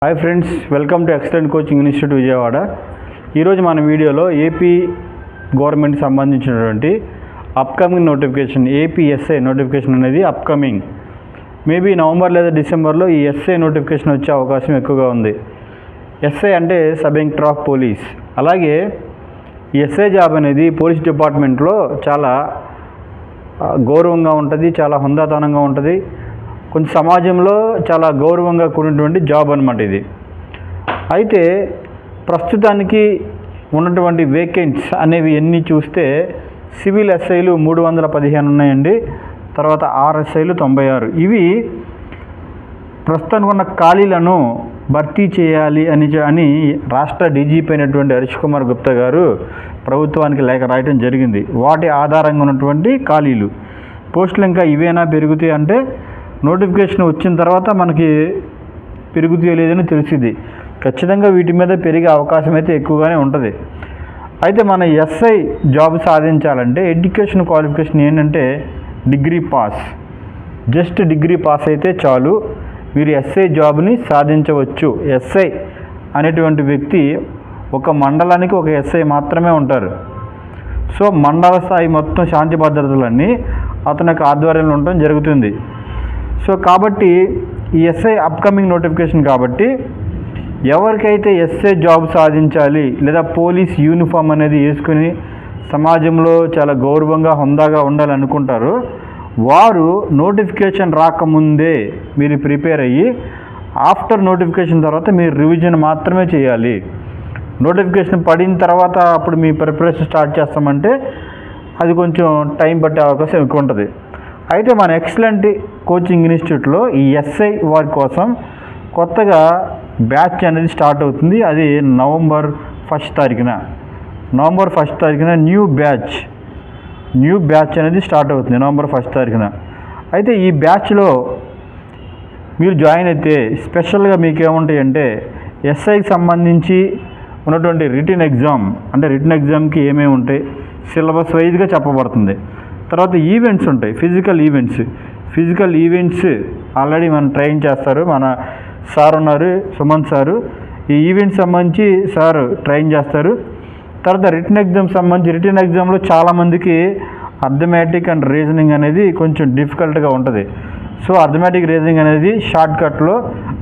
Hi friends, welcome to excellent coaching institute Vijayawada. ఈరోజు మన వీడియోలో ఏపీ గవర్నమెంట్ సంబంధించినటువంటి అప్కమింగ్ నోటిఫికేషన్ ఏపీఎస్ఐ నోటిఫికేషన్ అనేది అప్కమింగ్ మేబీ నవంబర్ లేదా డిసెంబర్లో ఈ ఎస్ఐ నోటిఫికేషన్ వచ్చే అవకాశం ఎక్కువగా ఉంది. ఎస్ఐ అంటే సబ్ ఇన్స్పెక్టర్ ఆఫ్ పోలీస్. అలాగే ఈ ఎస్ఐ జాబ్ అనేది పోలీస్ డిపార్ట్మెంట్లో చాలా గౌరవంగా ఉంటుంది, చాలా హుందాతనంగా ఉంటుంది, కొంచెం సమాజంలో చాలా గౌరవంగా కూడినటువంటి జాబ్ అనమాట ఇది. అయితే ప్రస్తుతానికి ఉన్నటువంటి వేకెంట్స్ అనేవి ఎన్ని చూస్తే సివిల్ ఎస్ఐలు 315 ఉన్నాయండి. తర్వాత ఆర్ఎస్ఐలు 96. ఇవి ప్రస్తుతానికి ఉన్న ఖాళీలను భర్తీ చేయాలి అని రాష్ట్ర డీజీపీ అయినటువంటి హరీష్ కుమార్ గుప్తా గారు ప్రభుత్వానికి లేఖ రాయటం జరిగింది. వాటి ఆధారంగా ఉన్నటువంటి ఖాళీలు పోస్టులు ఇంకా ఇవేనా పెరుగుతాయి అంటే నోటిఫికేషన్ వచ్చిన తర్వాత మనకి పెరుగుతాయో లేదని తెలిసింది. ఖచ్చితంగా వీటి మీద పెరిగే అవకాశం అయితే ఎక్కువగానే ఉంటుంది. అయితే మన ఎస్ఐ జాబ్ సాధించాలంటే ఎడ్యుకేషన్ క్వాలిఫికేషన్ ఏంటంటే degree pass. Just degree pass అయితే చాలు, మీరు ఎస్ఐ జాబ్ని సాధించవచ్చు. ఎస్ఐ అనేటువంటి వ్యక్తి ఒక మండలానికి ఒక ఎస్ఐ మాత్రమే ఉంటారు. సో మండల స్థాయి మొత్తం శాంతి భద్రతలన్నీ అతనికి ఆధ్వర్యంలో ఉండటం జరుగుతుంది. సో కాబట్టి ఈ ఎస్ఐ అప్కమింగ్ నోటిఫికేషన్ కాబట్టి ఎవరికైతే ఎస్ఐ జాబ్ సాధించాలి లేదా పోలీస్ యూనిఫామ్ అనేది వేసుకుని సమాజంలో చాలా గౌరవంగా హుందాగా ఉండాలనుకుంటారో వారు నోటిఫికేషన్ రాకముందే మీరు ప్రిపేర్ అయ్యి ఆఫ్టర్ నోటిఫికేషన్ తర్వాత మీరు రివిజన్ మాత్రమే చేయాలి. నోటిఫికేషన్ పడిన తర్వాత అప్పుడు మీ ప్రిపరేషన్ స్టార్ట్ చేస్తామంటే అది కొంచెం టైం పట్టే అవకాశం ఎక్కువ ఉంటుంది. అయితే మన ఎక్సలెంట్ కోచింగ్ ఇన్స్టిట్యూట్లో ఈ ఎస్ఐ వారి కోసం కొత్తగా బ్యాచ్ అనేది స్టార్ట్ అవుతుంది. అది నవంబర్ 1 తారీఖున న్యూ బ్యాచ్ అనేది స్టార్ట్ అవుతుంది నవంబర్ 1 తారీఖున. అయితే ఈ బ్యాచ్లో మీరు జాయిన్ అయితే స్పెషల్గా మీకు ఏముంటాయంటే ఎస్ఐకి సంబంధించి ఉన్నటువంటి రిటన్ ఎగ్జామ్కి ఏమేమి ఉంటాయి సిలబస్ వైజ్గా చెప్పబడుతుంది. తర్వాత ఈవెంట్స్ ఉంటాయి, ఫిజికల్ ఈవెంట్స్ ఆల్రెడీ మనం ట్రైన్ చేస్తారు. మన సార్ ఉన్నారు, సుమంత్ సారు. ఈ ఈవెంట్స్ సంబంధించి సార్ ట్రైన్ చేస్తారు. తర్వాత రిటన్ ఎగ్జామ్లో చాలామందికి అర్థమెటిక్ అండ్ రీజనింగ్ అనేది కొంచెం డిఫికల్ట్గా ఉంటుంది. సో అర్థమెటిక్ రీజనింగ్ అనేది షార్ట్కట్లో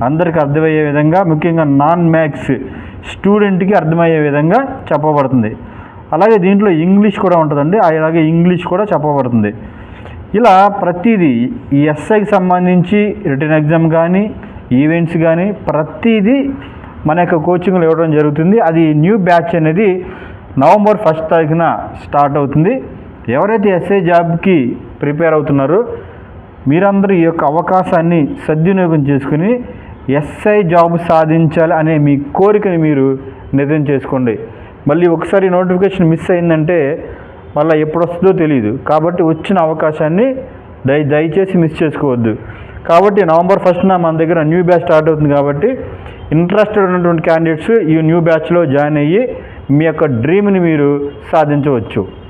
అందరికీ అర్థమయ్యే విధంగా, ముఖ్యంగా నాన్ మ్యాథ్స్ స్టూడెంట్కి అర్థమయ్యే విధంగా చెప్పబడుతుంది. అలాగే దీంట్లో ఇంగ్లీష్ కూడా ఉంటుందండి, అలాగే ఇంగ్లీష్ కూడా చెప్పబడుతుంది. ఇలా ప్రతిదీ ఈ ఎస్ఐకి సంబంధించి రిటన్ ఎగ్జామ్ కానీ ఈవెంట్స్ కానీ ప్రతిదీ మన యొక్క కోచింగ్లో ఇవ్వడం జరుగుతుంది. అది న్యూ బ్యాచ్ అనేది నవంబర్ 1 తారీఖున స్టార్ట్ అవుతుంది. ఎవరైతే ఎస్ఐ జాబ్కి ప్రిపేర్ అవుతున్నారో మీరందరూ ఈ యొక్క అవకాశాన్ని సద్వినియోగం చేసుకుని ఎస్ఐ జాబ్ సాధించాలి అనే మీ కోరికని మీరు నిర్ణయం చేసుకోండి. మళ్ళీ ఒకసారి నోటిఫికేషన్ మిస్ అయిందంటే మళ్ళీ ఎప్పుడు వస్తుందో తెలియదు. కాబట్టి వచ్చిన అవకాశాన్ని దయచేసి మిస్ చేసుకోవద్దు. కాబట్టి నవంబర్ 1న మన దగ్గర న్యూ బ్యాచ్ స్టార్ట్ అవుతుంది. కాబట్టి ఇంట్రెస్టెడ్ ఉన్నటువంటి క్యాండిడేట్స్ ఈ న్యూ బ్యాచ్లో జాయిన్ అయ్యి మీ యొక్క డ్రీమ్ని మీరు సాధించవచ్చు.